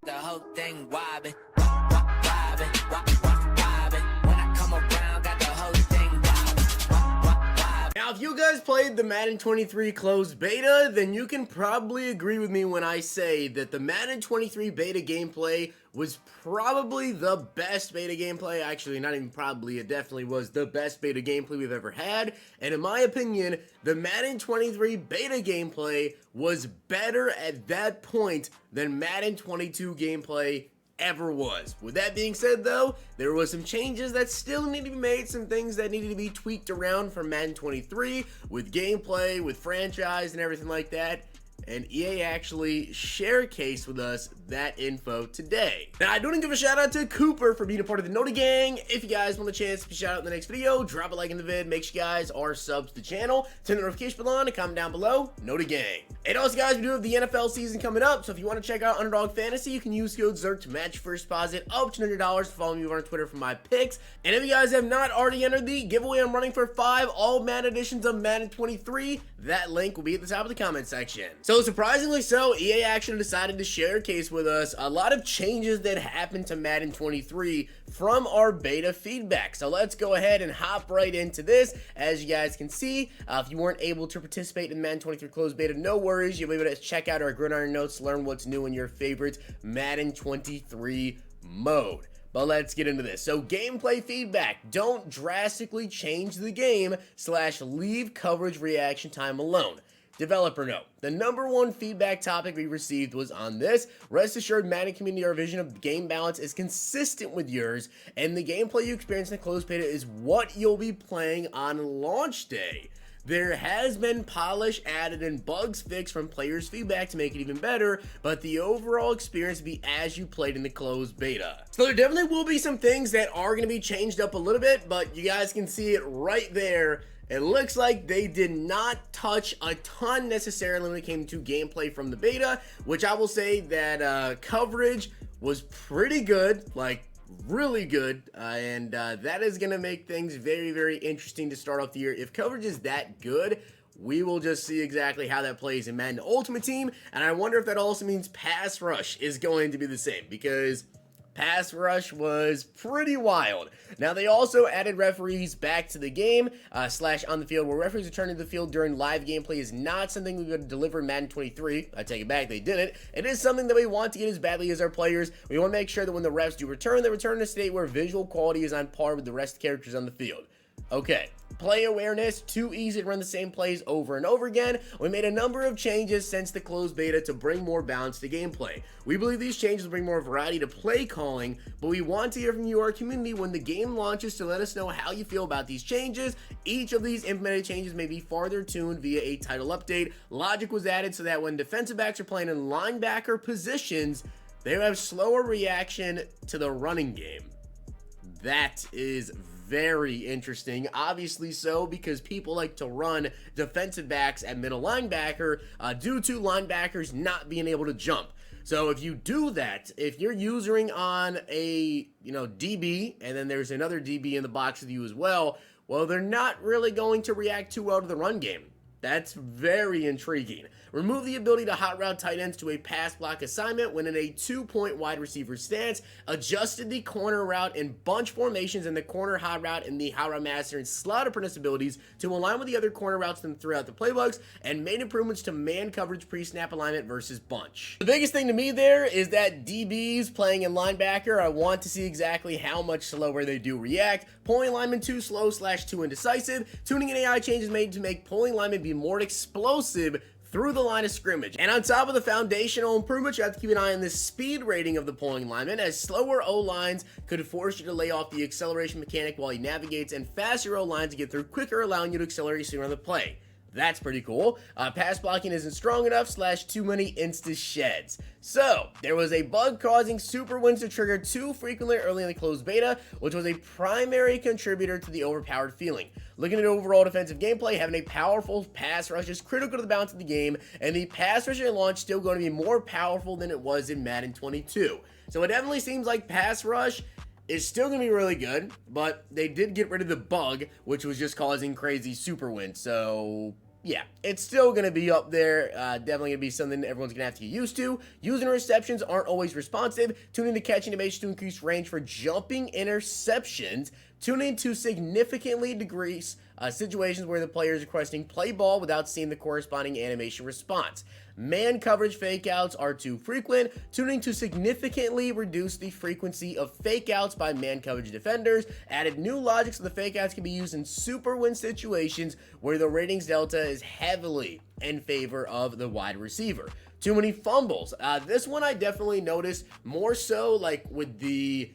the whole thing wobbin', wobbin', wobbin'. When I come around, got the whole thing wobbin'. Now, if you guys played the Madden 23 closed beta, then you can probably agree with me when I say that the Madden 23 beta gameplay was probably the best beta gameplay. Actually, not even probably, it definitely was the best beta gameplay we've ever had. And in my opinion, the Madden 23 beta gameplay was better at that point than Madden 22 gameplay ever was. With that being said though, there was some changes that still need to be made, some things that needed to be tweaked around from Madden 23 with gameplay, with franchise and everything like that. And EA actually showcased with us that info today. Now, I do want to give a shout out to Cooper for being a part of the Noti Gang. If you guys want the chance to be shout out in the next video, drop a like in the vid. Make sure you guys are subs to the channel. Turn the notification bell on and comment down below. Noti Gang. And also, guys, we do have the NFL season coming up. So if you want to check out Underdog Fantasy, you can use code Zirksee to match first deposit up to $100. Follow me over on Twitter for my picks. And if you guys have not already entered the giveaway I'm running for 5 all Madden editions of Madden 23, that link will be at the top of the comment section. So surprisingly so, EA actually decided to showcase with us a lot of changes that happened to Madden 23 from our beta feedback. So let's go ahead and hop right into this. As you guys can see, if you weren't able to participate in Madden 23 closed beta, no worries. You'll be able to check out our Gridiron Notes to learn what's new in your favorite Madden 23 mode. But let's get into this. So gameplay feedback. Don't drastically change the game / leave coverage reaction time alone. Developer note. The #1 feedback topic we received was on this. Rest assured, Madden community, our vision of game balance is consistent with yours, and the gameplay you experience in the closed beta is what you'll be playing on launch day. There has been polish added and bugs fixed from players' feedback to make it even better, but the overall experience will be as you played in the closed beta. So there definitely will be some things that are going to be changed up a little bit, but you guys can see it right there. It looks like they did not touch a ton necessarily when it came to gameplay from the beta, which I will say that coverage was pretty good, like really good, and that is going to make things very, very interesting to start off the year. If coverage is that good, we will just see exactly how that plays in Madden Ultimate Team, and I wonder if that also means pass rush is going to be the same, because pass rush was pretty wild. Now, they also added referees back to the game, / on the field, where referees returning to the field during live gameplay is not something we would deliver in Madden 23. I take it back, they did it. It is something that we want to get as badly as our players. We want to make sure that when the refs do return, they return in a state where visual quality is on par with the rest of the characters on the field. Okay. Play awareness, too easy to run the same plays over and over again. We made a number of changes since the closed beta to bring more balance to gameplay. We believe these changes will bring more variety to play calling, but we want to hear from you, our community, when the game launches to let us know how you feel about these changes. Each of these implemented changes may be farther tuned via a title update. Logic was added so that when defensive backs are playing in linebacker positions, they have slower reaction to the running game. That is very interesting, obviously so, because people like to run defensive backs at middle linebacker due to linebackers not being able to jump. So if you do that, if you're using on a DB and then there's another DB in the box with you as well, well, they're not really going to react too well to the run game. That's very intriguing. Remove the ability to hot route tight ends to a pass block assignment when in a 2-point wide receiver stance. Adjusted the corner route and bunch formations in the corner hot route and the hot route master and slot apprentice abilities to align with the other corner routes throughout the playbooks, and made improvements to man coverage pre-snap alignment versus bunch. The biggest thing to me there is that DBs playing in linebacker, I want to see exactly how much slower they do react. Pulling linemen too slow / too indecisive. Tuning and AI changes made to make pulling linemen be more explosive through the line of scrimmage. And on top of the foundational improvements, you have to keep an eye on the speed rating of the pulling lineman, as slower O-lines could force you to lay off the acceleration mechanic while he navigates, and faster O-lines to get through quicker, allowing you to accelerate sooner on the play. That's pretty cool. Pass blocking isn't strong enough / too many insta sheds. So there was a bug causing super wins to trigger too frequently early in the closed beta, which was a primary contributor to the overpowered feeling. Looking at overall defensive gameplay, having a powerful pass rush is critical to the balance of the game, and the pass rush at launch still going to be more powerful than it was in Madden 22. So it definitely seems like pass rush is still going to be really good, but they did get rid of the bug, which was just causing crazy super wins. So yeah, it's still going to be up there. Definitely going to be something that everyone's going to have to get used to. Using receptions aren't always responsive. Tuning to catch animations to increase range for jumping interceptions. Tuning to significantly decrease situations where the player is requesting play ball without seeing the corresponding animation response. Man coverage fakeouts are too frequent. Tuning to significantly reduce the frequency of fakeouts by man coverage defenders. Added new logic so the fakeouts can be used in super win situations where the ratings delta is heavily in favor of the wide receiver. Too many fumbles. This one I definitely noticed more so like with the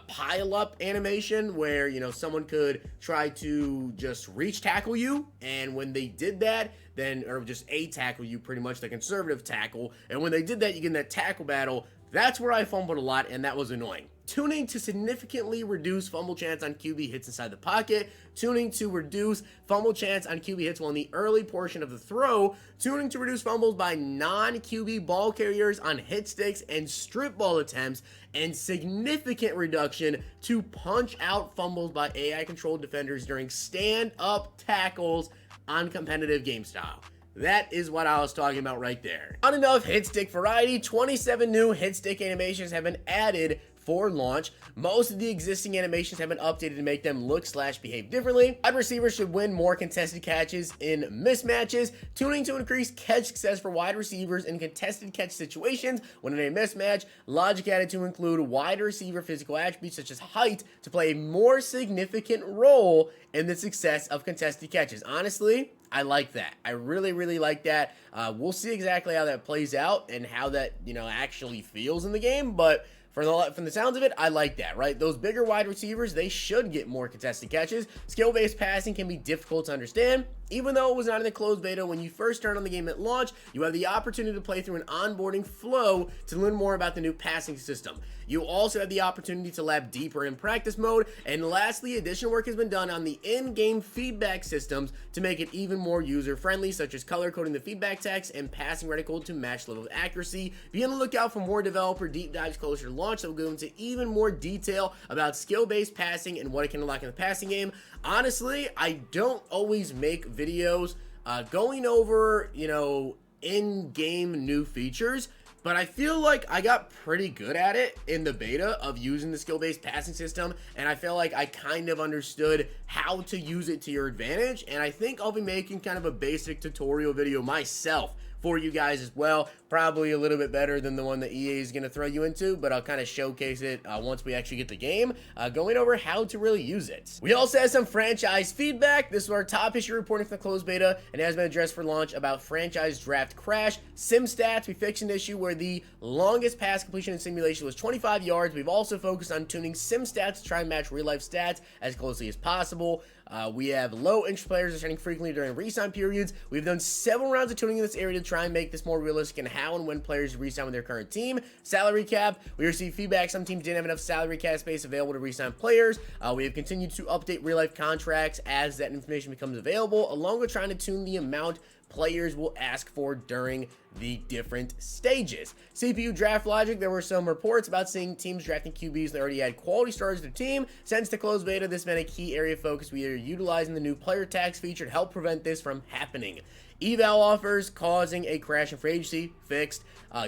pile up animation where, you know, someone could try to just reach tackle you, and when they did that, then, or just a tackle you, pretty much the conservative tackle, and when they did that, you get in that tackle battle. That's where I fumbled a lot, and that was annoying. Tuning to significantly reduce fumble chance on QB hits inside the pocket. Tuning to reduce fumble chance on QB hits while in the early portion of the throw. Tuning to reduce fumbles by non-QB ball carriers on hit sticks and strip ball attempts. And significant reduction to punch out fumbles by AI-controlled defenders during stand-up tackles on competitive game style. That is what I was talking about right there. Not enough hit stick variety. 27 new hit stick animations have been added for launch. Most of the existing animations have been updated to make them look / behave differently. Wide receivers should win more contested catches in mismatches. Tuning to increase catch success for wide receivers in contested catch situations when in a mismatch. Logic added to include wide receiver physical attributes such as height to play a more significant role in the success of contested catches. Honestly, I like that. I really, really like that. We'll see exactly how that plays out and how that, you know, actually feels in the game, but from the sounds of it, I like that, right? Those bigger wide receivers, they should get more contested catches. Skill-based passing can be difficult to understand. Even though it was not in the closed beta, when you first turn on the game at launch, you have the opportunity to play through an onboarding flow to learn more about the new passing system. You also have the opportunity to lab deeper in practice mode. And lastly, additional work has been done on the in-game feedback systems to make it even more user-friendly, such as color coding the feedback text and passing reticle to match level of accuracy. Be on the lookout for more developer deep dives closer to launch that will go into even more detail about skill-based passing and what it can unlock in the passing game. Honestly, I don't always make videos going over, you know, in-game new features, but I feel like I got pretty good at it in the beta of using the skill-based passing system, and I feel like I kind of understood how to use it to your advantage, and I think I'll be making kind of a basic tutorial video myself for you guys as well. Probably a little bit better than the one that EA is going to throw you into, but I'll kind of showcase it once we actually get the game, going over how to really use it. We also have some franchise feedback. This is our top issue reporting from the closed beta and has been addressed for launch about franchise draft crash. Sim stats, we fixed an issue where the longest pass completion in simulation was 25 yards. We've also focused on tuning sim stats to try and match real life stats as closely as possible. We have low interest players returning frequently during resign periods. We've done several rounds of tuning in this area to try and make this more realistic in how and when players resign with their current team. Salary cap, we received feedback some teams didn't have enough salary cap space available to resign players. We have continued to update real life contracts as that information becomes available, along with trying to tune the amount players will ask for during the different stages. CPU draft logic, there were some reports about seeing teams drafting QBs that already had quality starters to their team. Since the closed beta, this has been a key area of focus. We are utilizing the new player tax feature to help prevent this from happening. Eval offers causing a crash in free agency, fixed.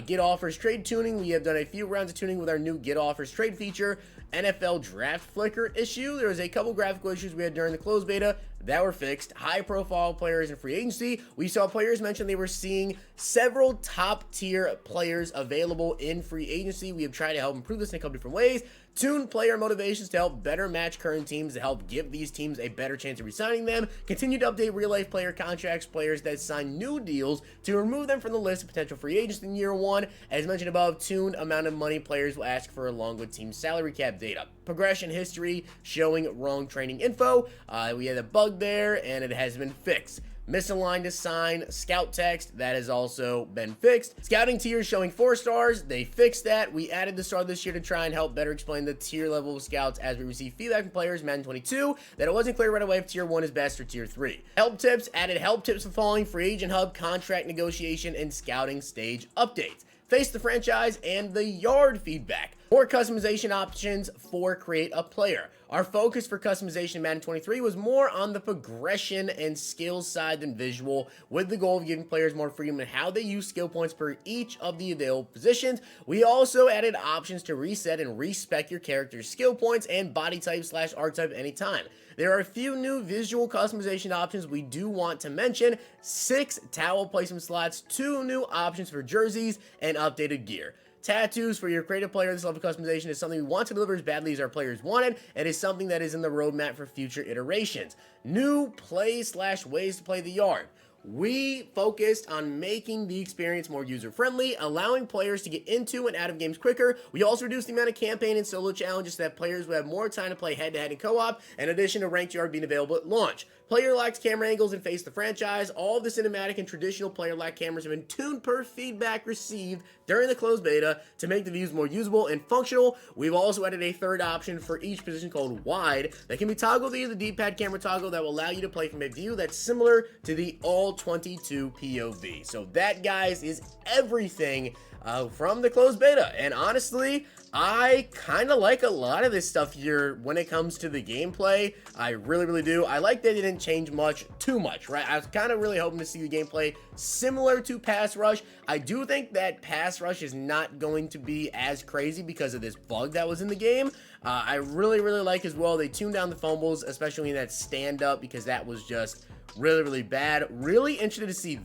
Get offers trade tuning, we have done a few rounds of tuning with our new get offers trade feature. NFL draft flicker issue, there was a couple graphical issues we had during the closed beta that were fixed. High profile players in free agency, we saw players mention they were seeing several top tier players available in free agency. We have tried to help improve this in a couple different ways. Tune player motivations to help better match current teams to help give these teams a better chance of resigning them. Continue to update real life player contracts, players that sign new deals to remove them from the list of potential free agents in year one. As mentioned above, tune amount of money players will ask for along with team salary cap data. Progression history showing wrong training info. We had a bug there and it has been fixed. Misaligned assign scout text, that has also been fixed. Scouting tiers showing 4 stars, they fixed that. We added the star this year to try and help better explain the tier level of scouts as we receive feedback from players Madden 22 that it wasn't clear right away if tier 1 is best or tier 3. Help tips, added help tips for following free agent hub, contract negotiation, and scouting stage updates. Face the franchise and the yard feedback. More customization options for Create a Player. Our focus for customization in Madden 23 was more on the progression and skills side than visual, with the goal of giving players more freedom in how they use skill points per each of the available positions. We also added options to reset and respec your character's skill points and body type / archetype anytime. There are a few new visual customization options we do want to mention: 6 towel placement slots, 2 new options for jerseys, and updated gear. Tattoos for your creative player. This level of customization is something we want to deliver as badly as our players wanted, and is something that is in the roadmap for future iterations. New play / ways to play the yard. We focused on making the experience more user-friendly, allowing players to get into and out of games quicker. We also reduced the amount of campaign and solo challenges so that players would have more time to play head-to-head and co-op, in addition to ranked yard being available at launch. Player-locked camera angles and face the franchise. All of the cinematic and traditional player-locked cameras have been tuned per feedback received during the closed beta to make the views more usable and functional. We've also added a third option for each position called wide that can be toggled via the D-pad camera toggle that will allow you to play from a view that's similar to the all-22 POV. So that, guys, is everything from the closed beta, and honestly, I kind of like a lot of this stuff here when it comes to the gameplay. I really do. I like that it didn't change too much, right? I was kind of really hoping to see the gameplay similar to Pass Rush. I do think that Pass Rush is not going to be as crazy because of this bug that was in the game. I really like as well, they tuned down the fumbles, especially in that stand-up, because that was just really bad. Really interested to see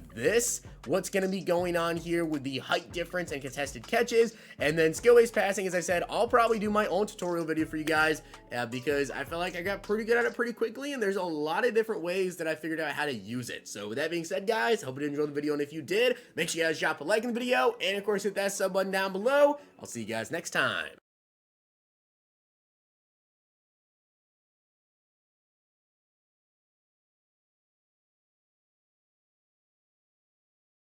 what's going to be going on here with the height difference and contested catches. And then skill-based passing, as I said, I'll probably do my own tutorial video for you guys because I feel like I got pretty good at it pretty quickly, and there's a lot of different ways that I figured out how to use it. So with that being said, guys, hope you enjoyed the video, and if you did, make sure you guys drop a like in the video, and of course hit that sub button down below. I'll see you guys next time.